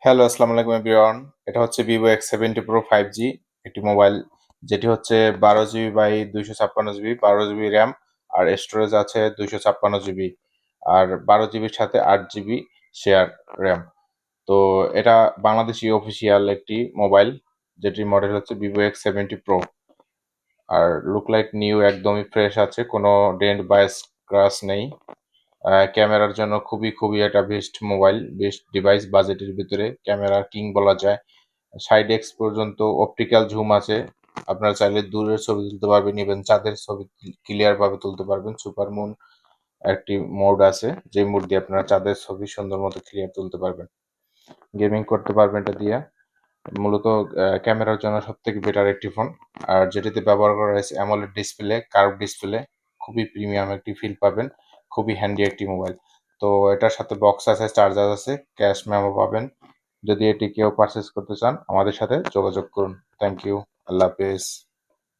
Hello, আসসালামু আলাইকুম everyone. এটা হচ্ছে ভিভো X70 Pro 5G একটি মোবাইল, যেটি হচ্ছে 12 GB by 256 GB, 12 GB RAM, আর স্টোরেজ আছে 256 জিবি, আর 12 জিবির সাথে 8 জিবি শেয়ার র্যাম। তো এটা বাংলাদেশি অফিসিয়াল একটি মোবাইল, যেটির মডেল হচ্ছে ভিভো X70 Pro। আর লুক লাইক নিউ, একদমই ফ্রেশ আছে, কোনো ডেন্ট বা স্ক্র্যাচ নেই। ক্যামেরার জন্য খুবই খুবই একটা বেস্ট মোবাইল, বেস্ট ডিভাইস, বাজেটের ভিতরে ক্যামেরা কিং বলা যায়। 60x পর্যন্ত অপটিক্যাল জুম আছে, আপনারা চাইলে দূরের ছবি তুলতে পারবেন, ইভেন চাঁদের ছবি ক্লিয়ার ভাবে তুলতে পারবেন। সুপার মুন একটি মোড আছে, যে মোড দিয়ে আপনারা চাঁদের ছবি সুন্দর মতো ক্লিয়ার তুলতে পারবেন। গেমিং করতে পারবেন এটা দিয়ে। মূলত ক্যামেরার জন্য সব থেকে বেটার একটি ফোন। আর যেটিতে ব্যবহার করা হয়েছে অ্যামোলেড ডিসপ্লে, কার্ভ ডিসপ্লে, খুবই প্রিমিয়াম একটি ফিল পাবেন, খুবই হ্যান্ডি একটি মোবাইল। তো এটার সাথে বক্স আছে, চার্জার আছে, ক্যাশ মেমো পাবেন। যদি এটি কেউ পারচেস করতে চান, আমাদের সাথে যোগাযোগ করুন। থ্যাংক ইউ, আল্লাহ হাফেজ।